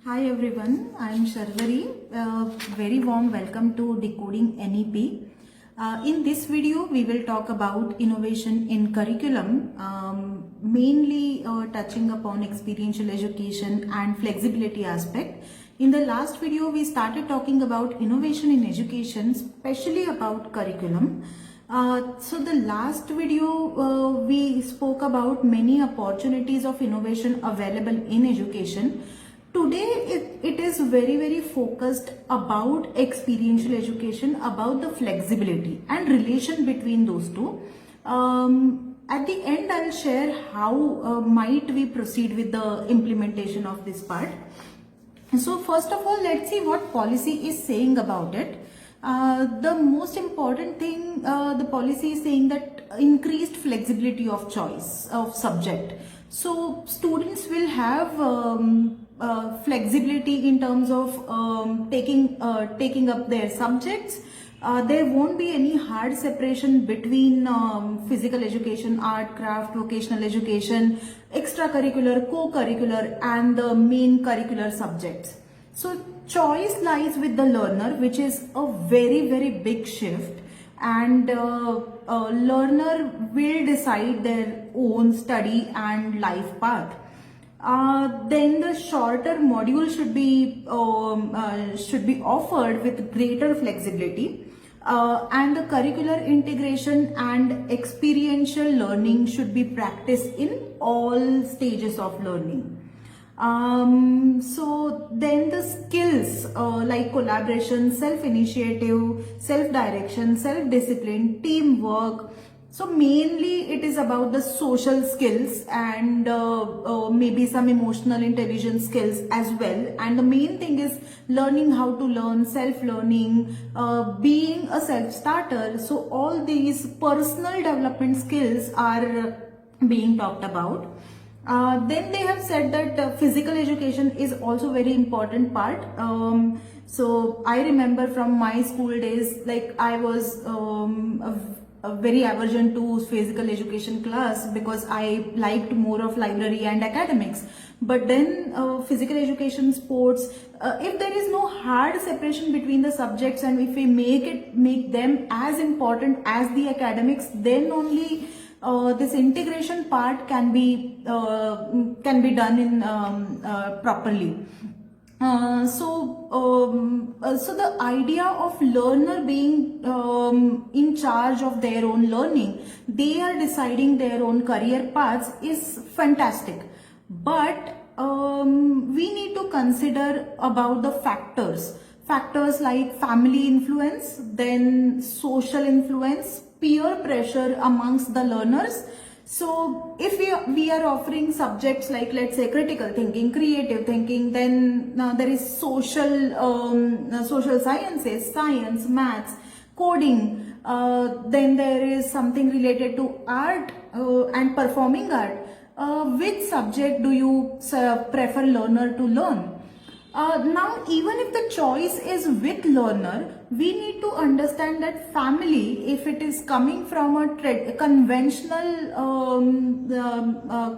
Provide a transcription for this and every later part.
Hi everyone, I am Sharvari. Very warm welcome to Decoding NEP. In this video, we will talk about innovation in curriculum, mainly touching upon experiential education and flexibility aspect. In the last video, we started talking about innovation in education, especially about curriculum. So the last video, we spoke about many opportunities of innovation available in education. Today it is very focused about experiential education, about the flexibility and relation between those two. At the end I'll share how might we proceed with the implementation of this part. So first of all, let's see what policy is saying about it. The most important thing, the policy is saying that increased flexibility of choice of subject. So students will have flexibility in terms of taking up their subjects. There won't be any hard separation between physical education, art, craft, vocational education, extracurricular, co-curricular and the main curricular subjects. So choice lies with the learner, which is a very big shift, and learner will decide their own study and life path. Then the shorter module should be offered with greater flexibility, and the curricular integration and experiential learning should be practiced in all stages of learning. So then the skills like collaboration, self-initiative, self-direction, self-discipline, teamwork. So mainly it is about the social skills and maybe some emotional intelligence skills as well. And the main thing is learning how to learn, self-learning, being a self-starter. So all these personal development skills are being talked about. Then they have said that physical education is also very important part. So I remember from my school days, like I was a very aversion to physical education class because I liked more of library and academics. But then physical education, sports, if there is no hard separation between the subjects and if we make them as important as the academics, then only this integration part can be done in properly. So the idea of learner being in charge of their own learning, they are deciding their own career paths is fantastic. But we need to consider about the factors like family influence, then social influence, peer pressure amongst the learners. So if we are offering subjects like, let's say, critical thinking, creative thinking, then there is social sciences, science, maths, coding, then there is something related to art and performing art. Which subject do you prefer learner to learn? Now, even if the choice is with learner, we need to understand that family, if it is coming from a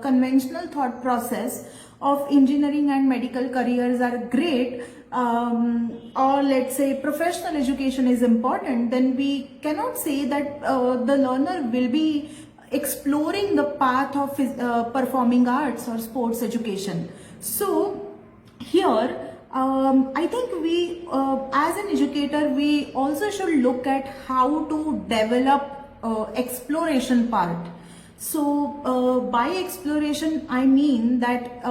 conventional thought process of engineering and medical careers are great, or let's say professional education is important, then we cannot say that the learner will be exploring the path of performing arts or sports education. So here, I think we, as an educator, we also should look at how to develop exploration part. So by exploration, I mean that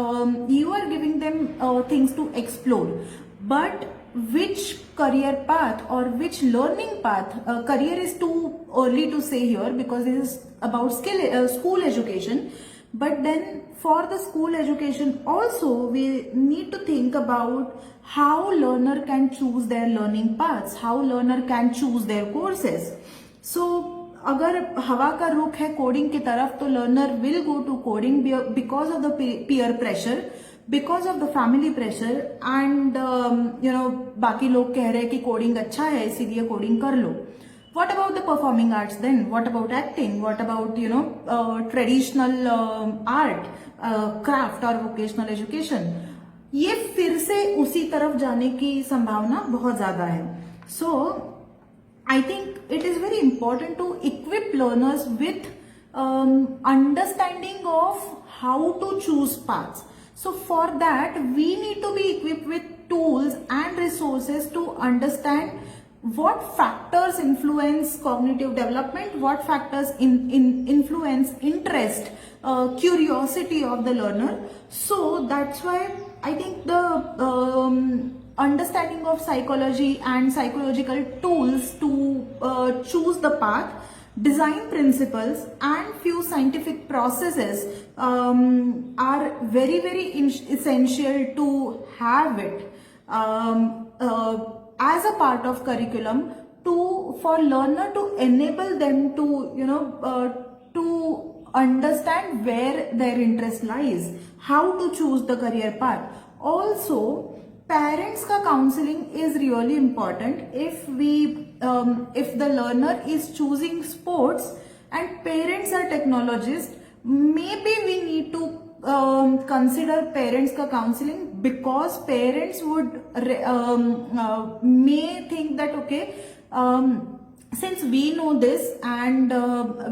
you are giving them things to explore, but which career path or which learning path, career is too early to say here because it is about school education. But then for the school education also, we need to think about how learner can choose their learning paths, how learner can choose their courses. So अगर हवा का रुख है coding की तरफ, तो learner will go to coding because of the peer pressure, because of the family pressure, and बाकी लोग कह रहे हैं कि कोडिंग अच्छा है इसीलिए कोडिंग कर लो. What about the performing arts then? What about acting? What about, traditional art, craft or vocational education? ये फिर से उसी तरफ जाने की संभावना बहुत ज्यादा है. सो I think it is very important to equip learners with understanding of how to choose paths. So for that, we need to be equipped with tools and resources to understand what factors influence cognitive development, what factors influence interest, curiosity of the learner. So that's why I think the understanding of psychology and psychological tools to choose the path, design principles and few scientific processes are very essential to have it as a part of curriculum to for learner to enable them to to understand where their interest lies, how to choose the career path. Also, parents ka counseling is really important. If the learner is choosing sports and parents are technologists, maybe we need to consider parents ka counseling, because parents would may think that okay, since we know this and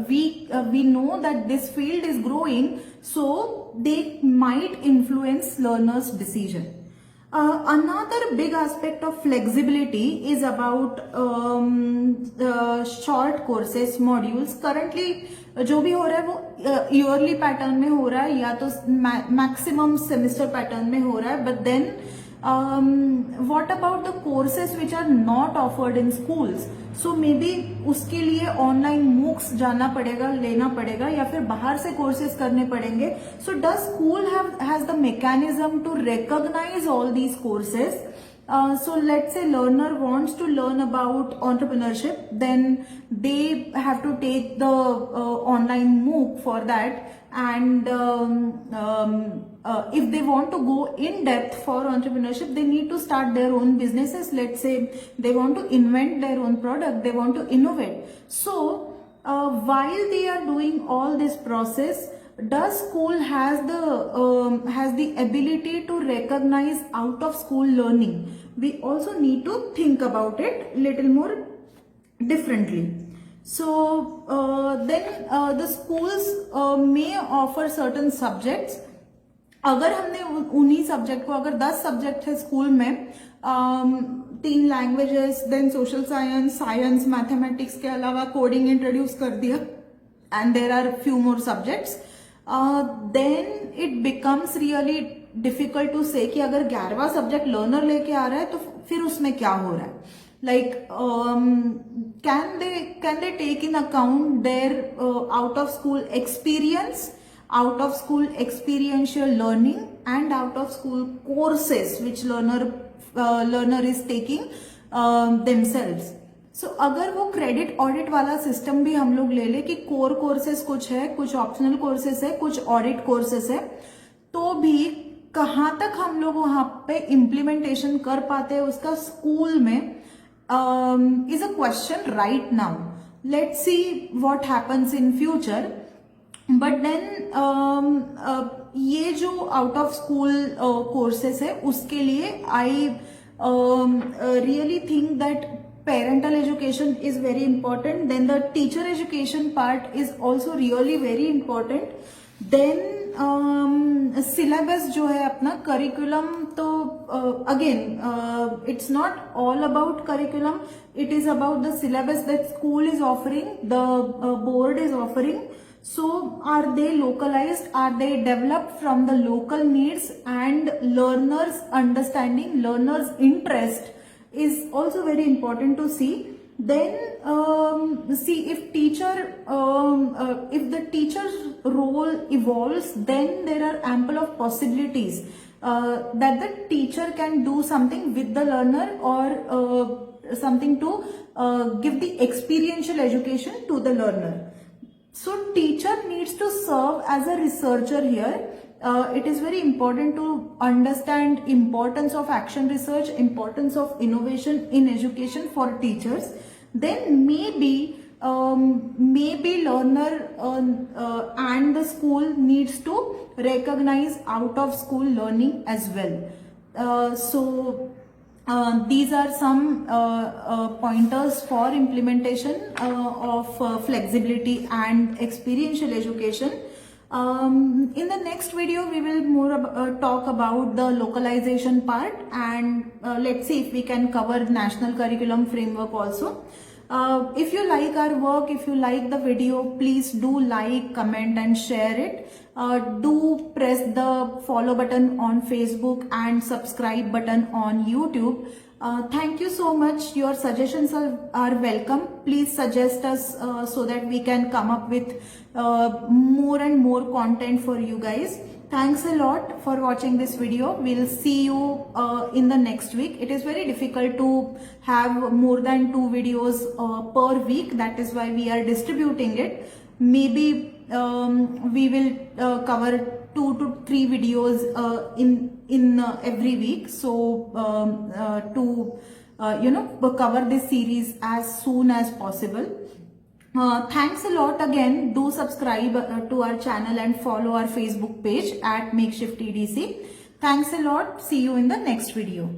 we know that this field is growing, so they might influence learners' decision. Another big aspect of flexibility is about short courses, modules. Currently जो भी हो रहा है वो yearly pattern में हो रहा है या तो मैक्सिमम सेमेस्टर पैटर्न में हो रहा है. But then what about the courses which are not offered in schools? So maybe उसके लिए ऑनलाइन मूक्स जाना पड़ेगा, लेना पड़ेगा या फिर बाहर से कोर्सेज करने पड़ेंगे. So does school has the mechanism to recognize all these courses? So let's say learner wants to learn about entrepreneurship, then they have to take the online MOOC for that. And if they want to go in depth for entrepreneurship, they need to start their own businesses. Let's say they want to invent their own product, they want to innovate. So while they are doing all this process, does school has the ability to recognize out of school learning? We also need to think about it little more differently. So then the schools may offer certain subjects. अगर हमने उन्हीं subject को, अगर 10 subject है school में, 3 languages, then social science, science, mathematics के अलावा coding introduce कर दिया, and there are few more subjects, then it becomes really difficult to say कि अगर 11वां सब्जेक्ट लर्नर लेके आ रहा है तो फिर उसमें क्या हो रहा है. Like can they take in account their out of school experience, out of school experiential learning and out of school courses which learner is taking themselves. So अगर वो क्रेडिट ऑडिट वाला सिस्टम भी हम लोग ले ले कि कोर कोर्सेज कुछ है, कुछ ऑप्शनल कोर्सेज है, कुछ ऑडिट कोर्सेज है, तो भी कहाँ तक हम लोग वहां पे इम्प्लीमेंटेशन कर पाते हैं उसका स्कूल में is a question right now. Let's see what happens in future. But then ये जो out of school courses है उसके लिए I really think that parental education is very important. Then the teacher education part is also really very important. Then syllabus जो है अपना curriculum, तो again it's not all about curriculum, it is about the syllabus that school is offering, the board is offering. So are they localized, are they developed from the local needs and learners understanding, learners interest is also very important to see. Then see if if the teacher's role evolves, then there are ample of possibilities that the teacher can do something with the learner or something to give the experiential education to the learner. So teacher needs to serve as a researcher here. It is very important to understand importance of action research, importance of innovation in education for teachers. Then maybe learner and the school needs to recognize out of school learning as well. These are some pointers for implementation of flexibility and experiential education. In the next video, we will talk about the localization part, and let's see if we can cover national curriculum framework also. If you like our work, if you like the video, please do like, comment and share it. Do press the follow button on Facebook and subscribe button on YouTube. Thank you so much. Your suggestions are welcome. Please suggest us so that we can come up with more and more content for you guys. Thanks a lot for watching this video. We'll see you in the next week. It is very difficult to have more than 2 videos per week. That is why we are distributing it. Maybe we will cover 2 to 3 videos in every week. So to cover this series as soon as possible. Thanks a lot again. Do subscribe to our channel and follow our Facebook page at Makeshift EDC. Thanks a lot. See you in the next video.